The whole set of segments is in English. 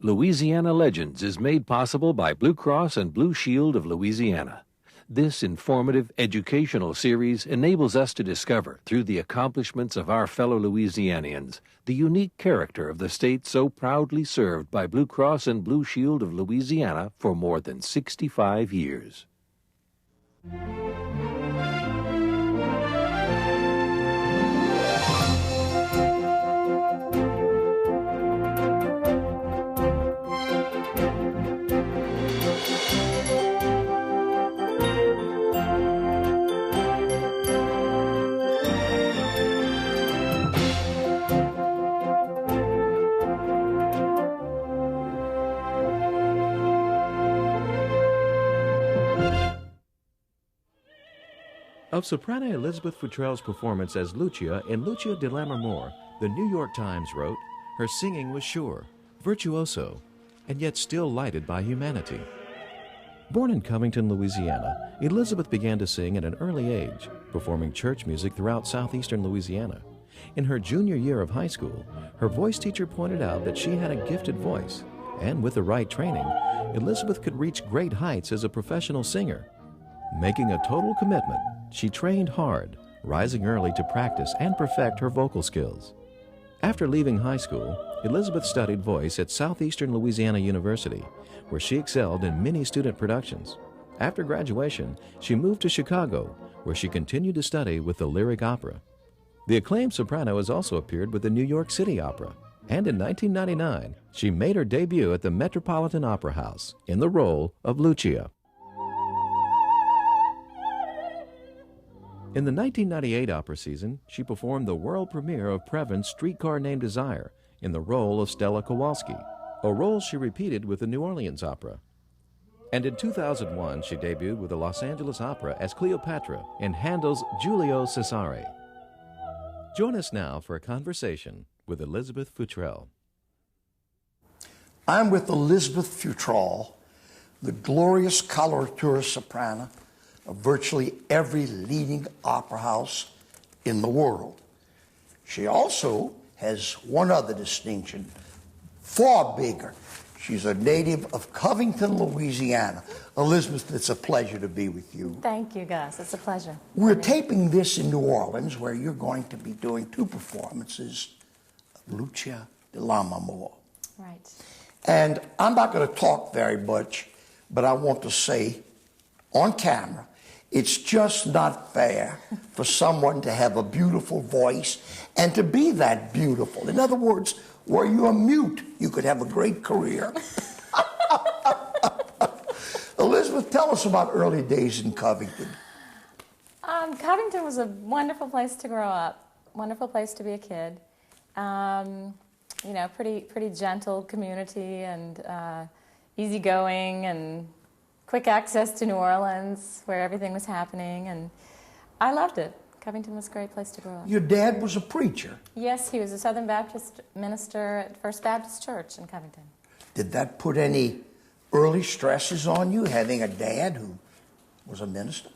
Louisiana Legends is made possible by Blue Cross and Blue Shield of Louisiana. This informative, educational series enables us to discover, through the accomplishments of our fellow Louisianians, the unique character of the state so proudly served by Blue Cross and Blue Shield of Louisiana for more than 65 years. Of soprano Elizabeth Futral's performance as Lucia in Lucia de Lammermoor, the New York Times wrote, "Her singing was sure, virtuoso, and yet still lighted by humanity." Born in Covington, Louisiana, Elizabeth began to sing at an early age, performing church music throughout southeastern Louisiana. In her junior year of high school, her voice teacher pointed out that she had a gifted voice, and with the right training, Elizabeth could reach great heights as a professional singer. Making a total commitment, she trained hard, rising early to practice and perfect her vocal skills. After leaving high school, Elizabeth studied voice at Southeastern Louisiana University, where she excelled in many student productions. After graduation, she moved to Chicago, where she continued to study with the lyric opera. The acclaimed soprano has also appeared with the New York City Opera, and in 1999, she made her debut at the Metropolitan Opera House in the role of Lucia. In the 1998 opera season, she performed the world premiere of Previn's Streetcar Named Desire in the role of Stella Kowalski, a role she repeated with the New Orleans Opera. And in 2001, she debuted with the Los Angeles Opera as Cleopatra in Handel's Giulio Cesare. Join us now for a conversation with Elizabeth Futral. I'm with Elizabeth Futral, the glorious coloratura soprano of virtually every leading opera house in the world. She also has one other distinction, far bigger. She's a native of Covington, Louisiana. Elizabeth, it's a pleasure to be with you. Thank you, Gus. It's a pleasure. We're taping this in New Orleans, where you're going to be doing two performances of Lucia de Lammermoor. Right. And I'm not going to talk very much, but I want to say on camera, it's just not fair for someone to have a beautiful voice and to be that beautiful. In other words, were you a mute, you could have a great career. Elizabeth, tell us about early days in Covington. Covington was a wonderful place to grow up, wonderful place to be a kid. You know, pretty gentle community and easygoing and quick access to New Orleans, where everything was happening, and I loved it. Covington was a great place to grow up. Your dad was a preacher. Yes, he was a Southern Baptist minister at First Baptist Church in Covington. Did that put any early stresses on you, having a dad who was a minister?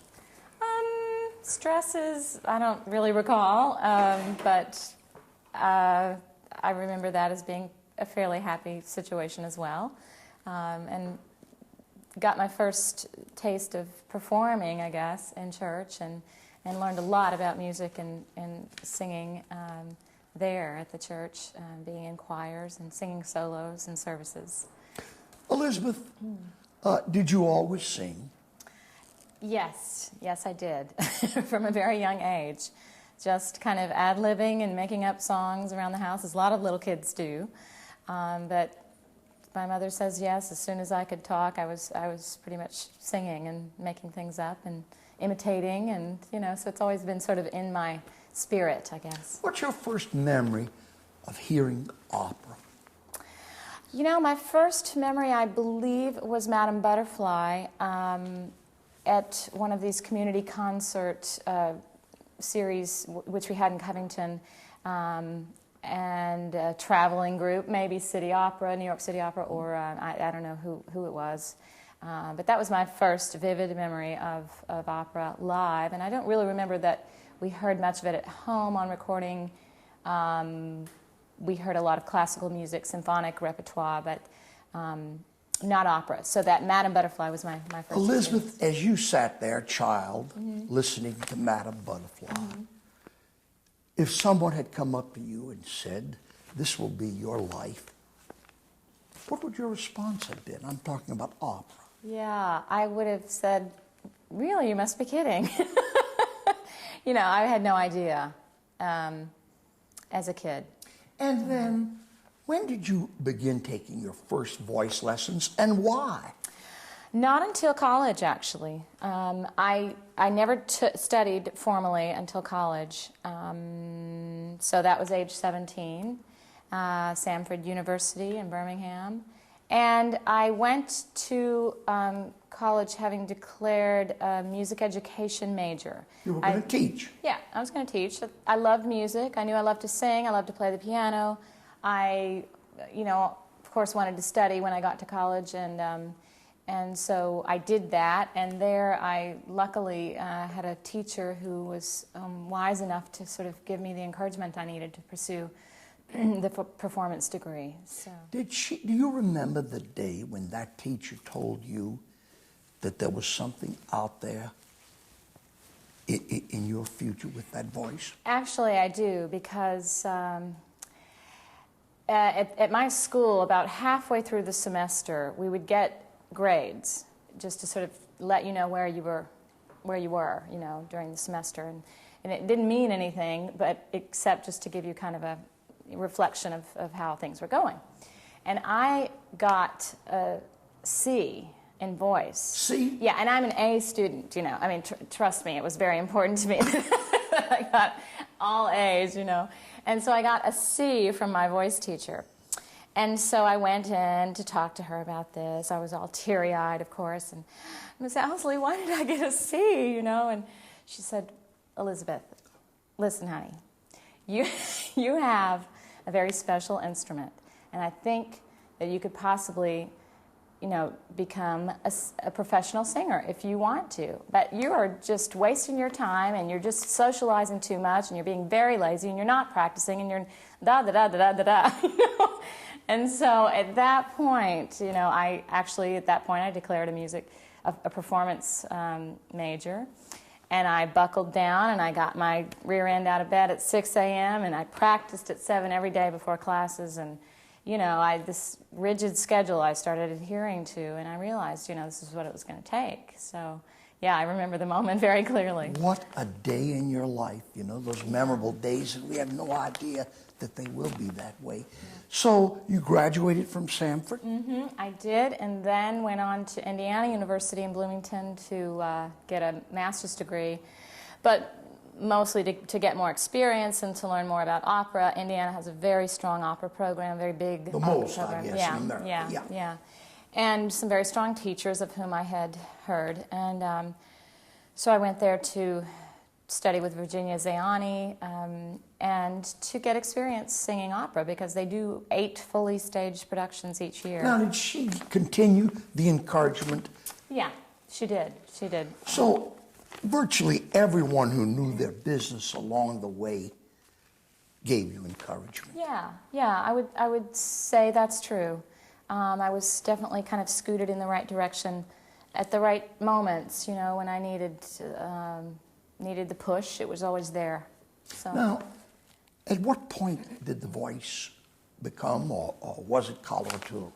Stresses, I don't really recall, but I remember that as being a fairly happy situation as well. And got my first taste of performing, I guess, in church, and learned a lot about music and singing there at the church, being in choirs and singing solos and services. Elizabeth, did you always sing? Yes, I did, from a very young age. Just kind of ad-libbing and making up songs around the house, as a lot of little kids do. But my mother says yes, as soon as I could talk, I was pretty much singing and making things up and imitating, and, you know, so it's always been sort of in my spirit, I guess. What's your first memory of hearing opera? You know, my first memory, I believe, was Madame Butterfly at one of these community concert series which we had in Covington, and a traveling group, maybe City Opera, New York City Opera, or I don't know who it was. But that was my first vivid memory of opera live, and I don't really remember that we heard much of it at home on recording. We heard a lot of classical music, symphonic repertoire, but not opera. So that Madame Butterfly was my first Elizabeth, experience. as you sat there, child, listening to Madame Butterfly, if someone had come up to you and said, this will be your life, what would your response have been? I'm talking about opera. Yeah, I would have said, really, you must be kidding. You know, I had no idea as a kid. And then, when did you begin taking your first voice lessons, and why? Not until college, actually. I never studied formally until college. So that was age 17, Samford University in Birmingham. And I went to college having declared a music education major. You were going to teach? Yeah, I was going to teach. I loved music. I knew I loved to sing. I loved to play the piano. I, you know, of course, wanted to study when I got to college, and so I did that. And there, I luckily had a teacher who was wise enough to sort of give me the encouragement I needed to pursue the performance degree. So. Do you remember the day when that teacher told you that there was something out there in your future with that voice? Actually, I do, because at my school, about halfway through the semester, we would get grades just to sort of let you know where you were, you know, during the semester. And it didn't mean anything, but except just to give you kind of a reflection of how things were going. And I got a C in voice. C? Yeah, and I'm an A student, you know. I mean, trust me, it was very important to me that I got all A's, you know. And so I got a C from my voice teacher. And so I went in to talk to her about this. I was all teary-eyed, of course, and Miss Owsley, why did I get a C, you know? And she said, Elizabeth, listen, honey, you have a very special instrument, and I think that you could possibly, you know, become a professional singer if you want to. But you are just wasting your time, and you're just socializing too much, and you're being very lazy, and you're not practicing, and you're da-da-da-da-da-da-da, you know? And so at that point, you know, I declared a performance major. And I buckled down, and I got my rear end out of bed at 6 a.m., and I practiced at 7 every day before classes. And, you know, this rigid schedule I started adhering to, and I realized, you know, this is what it was going to take. So, yeah, I remember the moment very clearly. What a day in your life, you know, those memorable days, and we have no idea that they will be that way. Yeah. So you graduated from Samford? Mm-hmm, I did, and then went on to Indiana University in Bloomington to get a master's degree, but mostly to get more experience and to learn more about opera. Indiana has a very strong opera program, very big the opera most, program. I guess, Yeah, in America. Yeah. And some very strong teachers of whom I had heard. And so I went there to study with Virginia Zayani and to get experience singing opera, because they do 8 fully staged productions each year. Now, did she continue the encouragement? Yeah, she did. She did. So virtually everyone who knew their business along the way gave you encouragement. Yeah, I would say that's true. I was definitely kind of scooted in the right direction at the right moments, you know, when I needed the push. It was always there. So. Now, at what point did the voice become, or was it coloratura?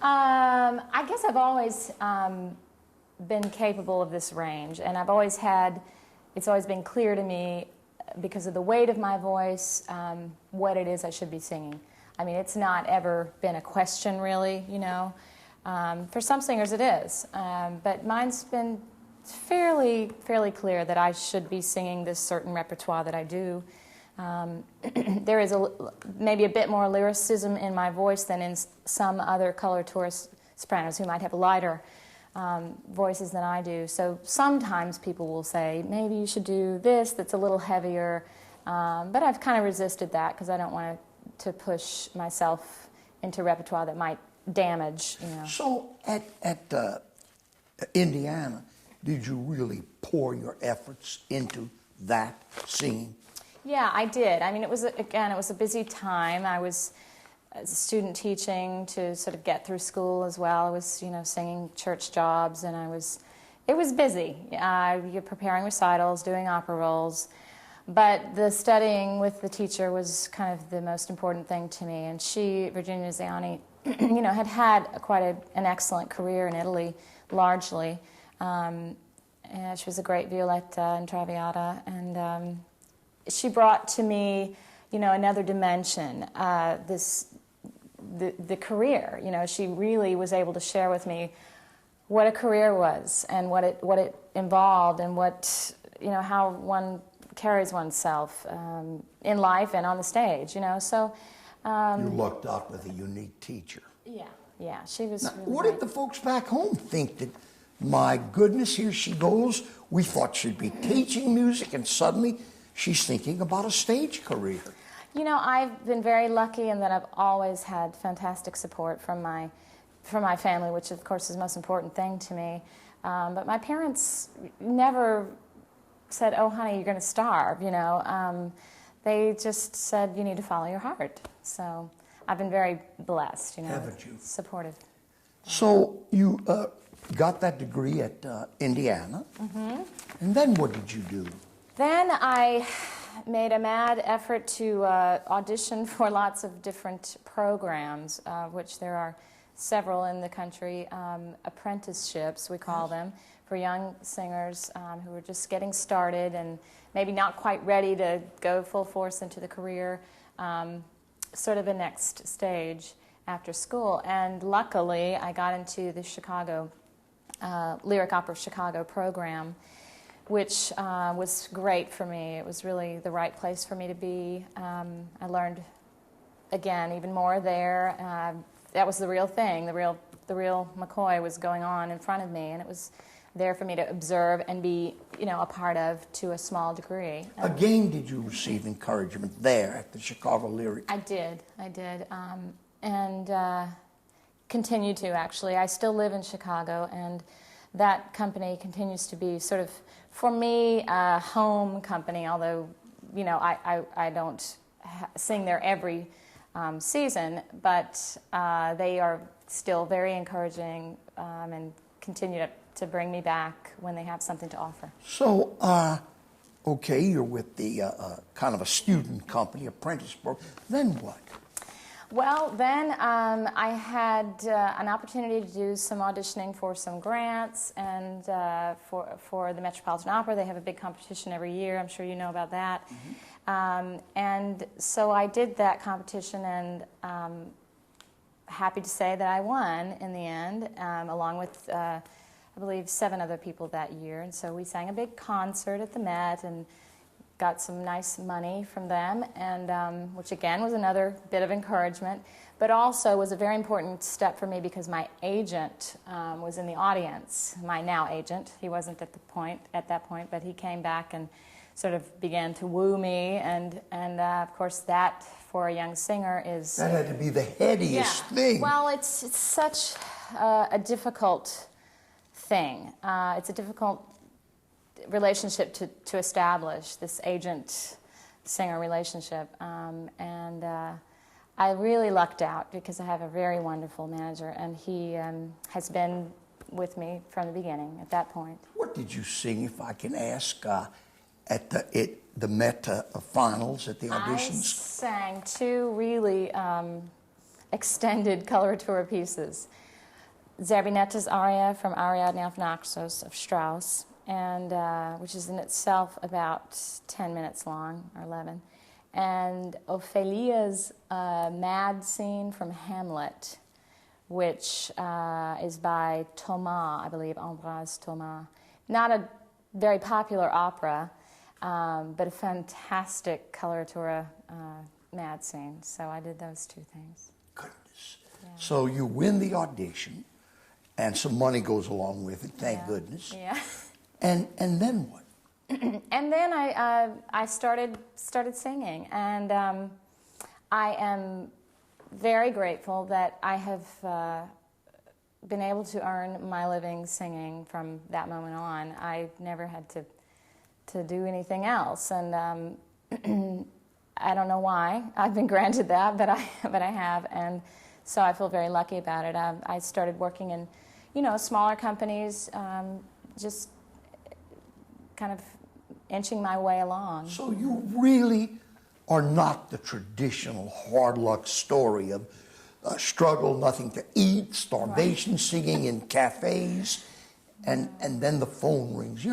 I guess I've always been capable of this range, and it's always been clear to me, because of the weight of my voice, what it is I should be singing. I mean, it's not ever been a question, really, you know. For some singers it is, but mine's been fairly clear that I should be singing this certain repertoire that I do. There is maybe a bit more lyricism in my voice than in some other coloratura sopranos who might have lighter voices than I do. So sometimes people will say, maybe you should do this that's a little heavier, but I've kind of resisted that because I don't want to push myself into repertoire that might damage, you know. So at Indiana, did you really pour your efforts into that singing? Yeah, I did. I mean, it was a busy time. I was student teaching to sort of get through school as well. I was, singing church jobs, and it was busy. You're preparing recitals, doing opera rolls, but the studying with the teacher was kind of the most important thing to me. And she, Virginia Ziani, had quite an excellent career in Italy, largely. And she was a great violetta and traviata, and she brought to me, another dimension. The career. She really was able to share with me what a career was and what it involved, and how one carries oneself in life and on the stage. So. You lucked out with a unique teacher. Yeah, she was. Now, really what great. did the folks back home think? That, my goodness, here she goes. We thought she'd be teaching music, and suddenly she's thinking about a stage career. I've been very lucky in that I've always had fantastic support from my family, which of course is the most important thing to me. But my parents never said, "Oh, honey, you're going to starve." They just said, "You need to follow your heart." So I've been very blessed. Haven't you? Supportive. So you got that degree at Indiana, and then what did you do? Then I made a mad effort to audition for lots of different programs, which there are several in the country, apprenticeships, we call them, for young singers who are just getting started and maybe not quite ready to go full force into the career, sort of a next stage after school. And luckily, I got into the Chicago, Lyric Opera of Chicago program, which was great for me. It was really the right place for me to be. I learned, again, even more there. That was the real thing. The real McCoy was going on in front of me, and it was there for me to observe and be, a part of to a small degree. Again, did you receive encouragement there at the Chicago Lyric? I did, and continue to, actually. I still live in Chicago, and that company continues to be sort of, for me, a home company, although, I don't sing there every season, but they are still very encouraging and continue to bring me back when they have something to offer. So, okay, you're with the kind of a student company, apprentice program. Then what? Well, then I had an opportunity to do some auditioning for some grants, and for the Metropolitan Opera. They have a big competition every year. I'm sure you know about that. And so I did that competition, and happy to say that I won in the end, along with, I believe, 7 other people that year. And so we sang a big concert at the Met and got some nice money from them, and which again was another bit of encouragement, but also was a very important step for me because my agent was in the audience. My now agent, he wasn't at that point, but he came back and sort of began to woo me, and of course that for a young singer is that had to be the headiest thing. Well, it's such a difficult thing. It's a difficult relationship to establish, this agent-singer relationship, and I really lucked out because I have a very wonderful manager, and he has been with me from the beginning at that point. What did you sing, if I can ask, at the Met finals, at the auditions? I sang 2 really extended coloratura pieces. Zerbinetta's aria from Ariadne auf Naxos of Strauss, and which is in itself about 10 minutes long, or 11, and Ophelia's mad scene from Hamlet, which is by Thomas, I believe, Ambroise Thomas. Not a very popular opera, but a fantastic coloratura mad scene. So I did those 2 things. Goodness. Yeah. So you win the audition, and some money goes along with it, thank goodness. Yeah. And then what? And then I started singing, and I am very grateful that I have been able to earn my living singing from that moment on. I never had to do anything else, and I don't know why I've been granted that, but I have, and so I feel very lucky about it. I started working in, smaller companies, just kind of inching my way along. So you really are not the traditional hard luck story of struggle, nothing to eat, starvation, right. Singing in cafes, and then the phone rings.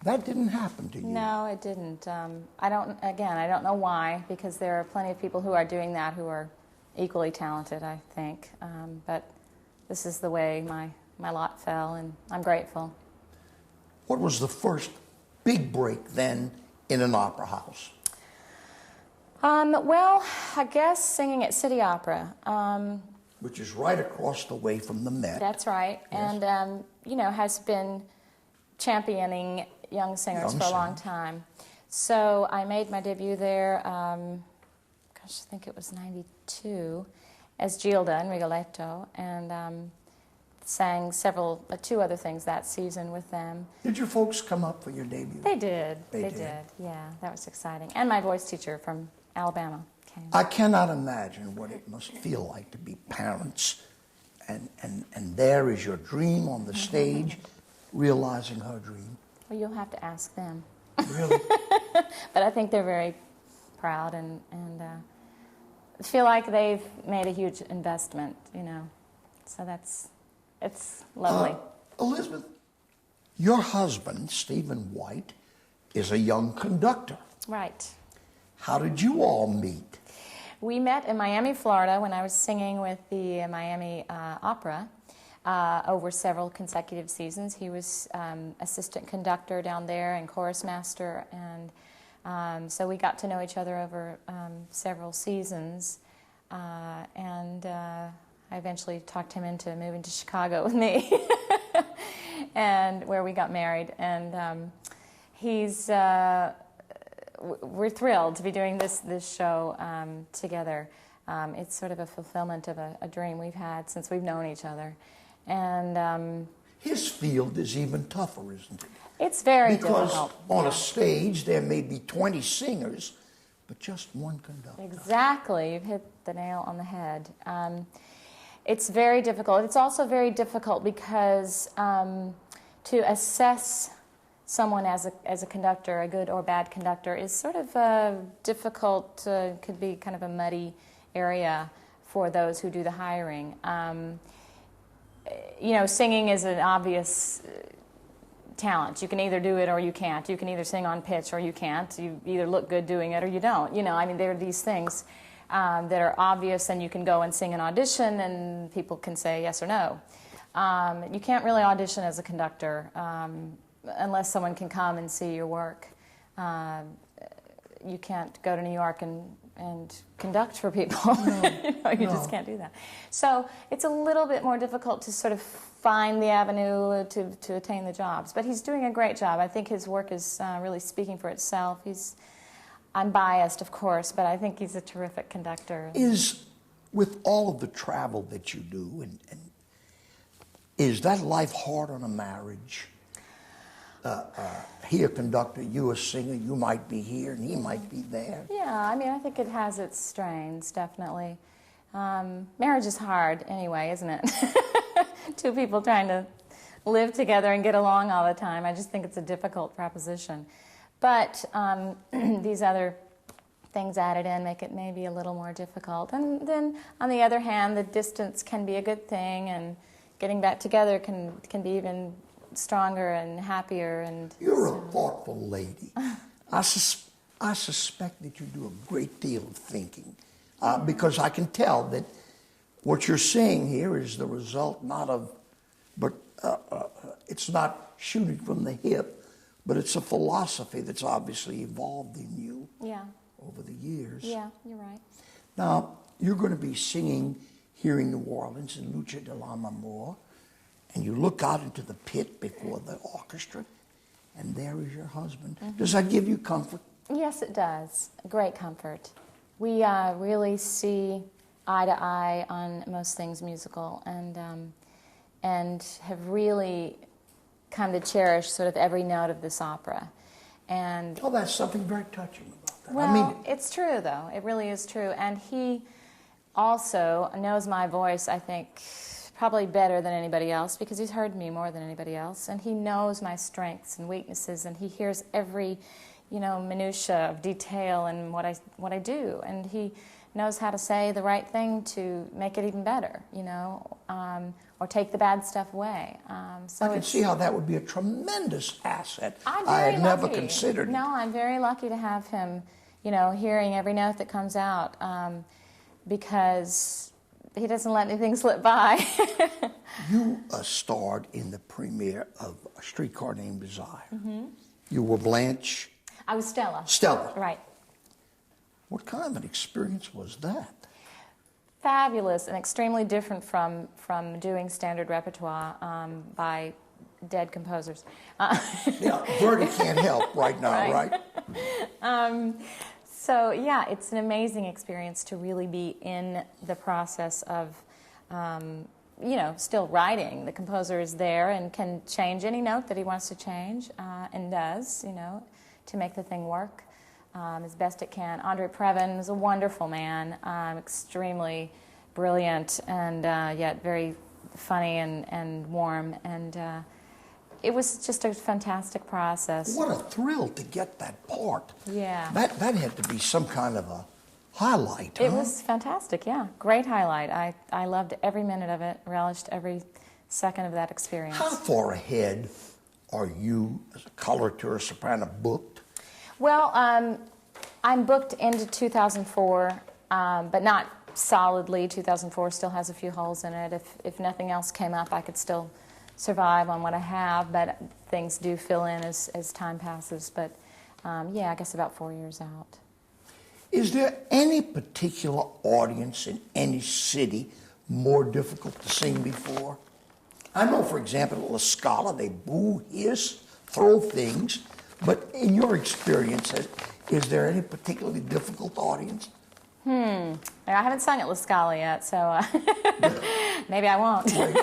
That didn't happen to you. No, it didn't. I don't know why, because there are plenty of people who are doing that who are equally talented, I think. But this is the way my lot fell, and I'm grateful. What was the first big break then in an opera house? Well, I guess singing at City Opera. Which is right across the way from the Met. That's right. Yes. And, has been championing young singers for a long time. So I made my debut there, I think it was 92, as Gilda in Rigoletto, and sang two other things that season with them. Did your folks come up for your debut? They did. They did. Yeah, that was exciting. And my voice teacher from Alabama came. I cannot imagine what it must feel like to be parents, and there is your dream on the stage, realizing her dream. Well, you'll have to ask them. Really? But I think they're very proud and feel like they've made a huge investment, So it's lovely. Elizabeth, your husband, Stephen White, is a young conductor. Right. How did you all meet? We met in Miami, Florida, when I was singing with the Miami Opera over several consecutive seasons. He was assistant conductor down there and chorus master, and so we got to know each other over several seasons, and I eventually talked him into moving to Chicago with me, and where we got married. And we're thrilled to be doing this show together. It's sort of a fulfillment of a dream we've had since we've known each other. And his field is even tougher, isn't it? It's very difficult. Because on a stage there may be 20 singers, but just one conductor. Exactly. You've hit the nail on the head. It's very difficult. It's also very difficult because to assess someone as a conductor, a good or bad conductor, is sort of difficult, could be kind of a muddy area for those who do the hiring. Singing is an obvious talent. You can either do it or you can't. You can either sing on pitch or you can't. You either look good doing it or you don't. There are these things that are obvious, and you can go and sing an audition and people can say yes or no. You can't really audition as a conductor unless someone can come and see your work. You can't go to New York and conduct for people. You just can't do that. So it's a little bit more difficult to sort of find the avenue to attain the jobs. But he's doing a great job. I think his work is really speaking for itself. I'm biased, of course, but I think he's a terrific conductor. With all of the travel that you do, and is that life hard on a marriage? He a conductor, you a singer, you might be here and he might be there. Yeah, I think it has its strains, definitely. Marriage is hard anyway, isn't it? Two people trying to live together and get along all the time. I just think it's a difficult proposition. But these other things added in make it maybe a little more difficult. And then, on the other hand, the distance can be a good thing, and getting back together can be even stronger and happier. And you're a thoughtful lady. I suspect that you do a great deal of thinking, because I can tell that what you're saying here is the result it's not shooting from the hip, but it's a philosophy that's obviously evolved in you over the years. Yeah, you're right. Now, you're going to be singing here in New Orleans in Lucia de l'Amour, and you look out into the pit before the orchestra, and there is your husband. Mm-hmm. Does that give you comfort? Yes, it does. Great comfort. We really see eye to eye on most things musical, and have really come to cherish sort of every note of this opera. And that's something very touching about it. Well, I mean, it's true, though. It really is true. And he also knows my voice, I think, probably better than anybody else, because he's heard me more than anybody else. And he knows my strengths and weaknesses, and he hears every, minutia of detail and what I do. And he knows how to say the right thing to make it even better, or take the bad stuff away. So I can see how that would be a tremendous asset. I'm I very had never lucky. considered it. No, I'm very lucky to have him, hearing every note that comes out, because he doesn't let anything slip by. You starred in the premiere of A Streetcar Named Desire. Mm-hmm. You were Blanche. I was Stella. Stella. Right. What kind of an experience was that? Fabulous and extremely different from doing standard repertoire by dead composers. Yeah, Verdi can't help right now, right? So yeah, it's an amazing experience to really be in the process of, still writing. The composer is there and can change any note that he wants to change, and does, to make the thing work as best it can. Andre Previn is a wonderful man, extremely brilliant, and yet very funny and warm, and it was just a fantastic process. What a thrill to get that part. Yeah. That had to be some kind of a highlight, huh? It was fantastic, yeah. Great highlight. I loved every minute of it, relished every second of that experience. How far ahead are you, as a coloratura soprano, booked? Well, I'm booked into 2004, but not solidly. 2004 still has a few holes in it. If nothing else came up, I could still survive on what I have, but things do fill in as time passes. But yeah, I guess about 4 years out. Is there any particular audience in any city more difficult to sing before? I know, for example, at La Scala, they boo, hiss, throw things, but in your experience, is there any particularly difficult audience? I haven't sung at La Scala yet, so maybe I won't. Right.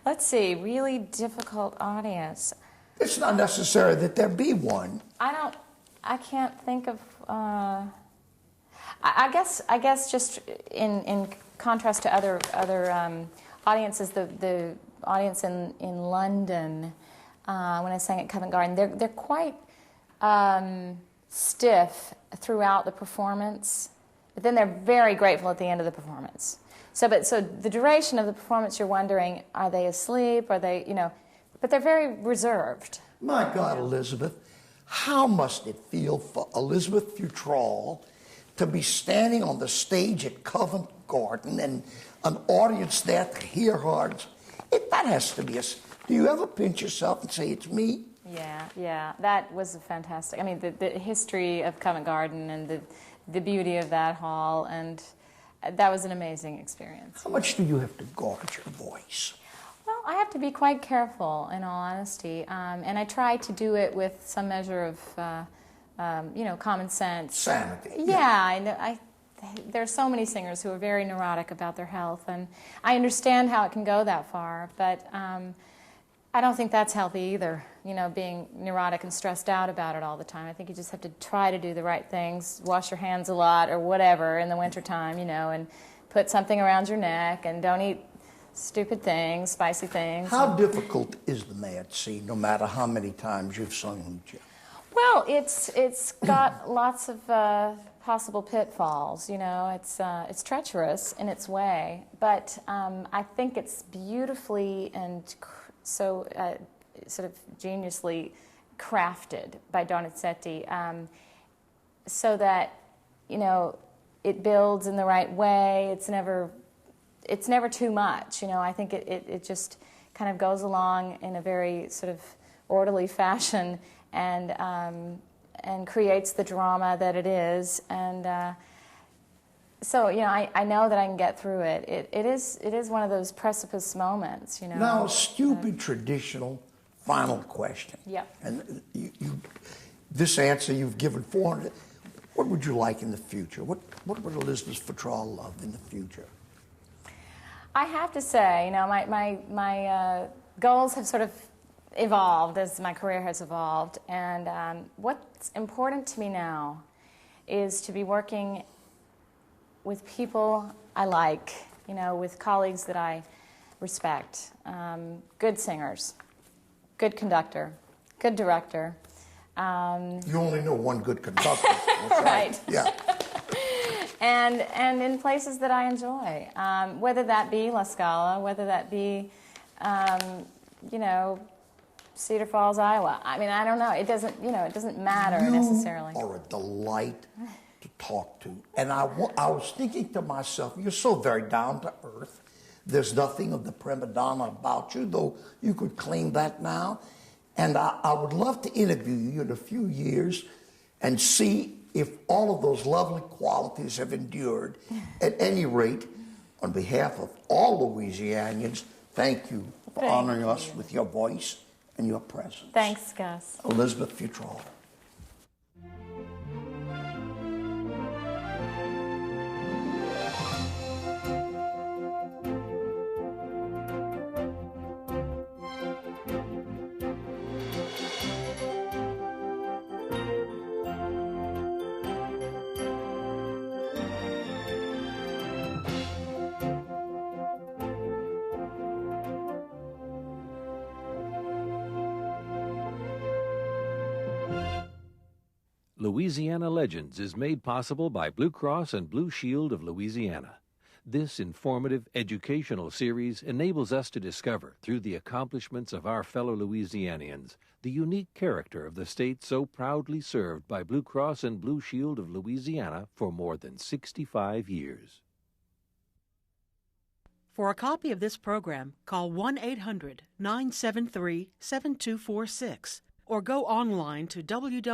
Let's see, really difficult audience. It's not necessary that there be one. I can't think of. I guess just in contrast to other audiences, the audience in London, when I sang at Covent Garden, they're quite stiff throughout the performance, but then they're very grateful at the end of the performance. So the duration of the performance, you're wondering, are they asleep? Are they, but they're very reserved. My God, Elizabeth, how must it feel for Elizabeth Futral to be standing on the stage at Covent Garden and an audience there to hear her? That has to be do you ever pinch yourself and say, it's me? Yeah, that was fantastic. I mean, the history of Covent Garden and the beauty of that hall, and that was an amazing experience. How much do you have to guard your voice? Well, I have to be quite careful, in all honesty, and I try to do it with some measure of, common sense. Sanity. Yeah, I know. There are so many singers who are very neurotic about their health, and I understand how it can go that far, but I don't think that's healthy either, being neurotic and stressed out about it all the time. I think you just have to try to do the right things, wash your hands a lot or whatever in the wintertime, and put something around your neck, and don't eat stupid things, spicy things. How difficult is the mad scene, no matter how many times you've sung Lucia? Well, it's got lots of possible pitfalls. It's treacherous in its way, but I think it's beautifully and so sort of geniusly crafted by Donizetti, so that it builds in the right way. It's never too much. I think it just kind of goes along in a very sort of orderly fashion and creates the drama that it is. And so I know that I can get through it. It is one of those precipice moments. Now, a stupid traditional final question. Yep. And this answer you've given 400. What would you like in the future? What would Elizabeth Futral love in the future? I have to say, my goals have sort of evolved as my career has evolved. And what's important to me now is to be working with people I like, with colleagues that I respect, good singers, good conductor, good director. You only know one good conductor. That's right. Yeah. And in places that I enjoy, whether that be La Scala, whether that be, Cedar Falls, Iowa. I mean, I don't know. It doesn't matter necessarily. You are a delight to talk to. And I was thinking to myself, you're so very down to earth. There's nothing of the prima donna about you, though you could claim that now. And I would love to interview you in a few years and see if all of those lovely qualities have endured. At any rate, on behalf of all Louisianians, thank you for honoring us with your voice and your presence. Thanks, Gus. Elizabeth Futral. Louisiana Legends is made possible by Blue Cross and Blue Shield of Louisiana. This informative educational series enables us to discover, through the accomplishments of our fellow Louisianians, the unique character of the state so proudly served by Blue Cross and Blue Shield of Louisiana for more than 65 years. For a copy of this program, call 1-800-973-7246 or go online to www.lpb.org.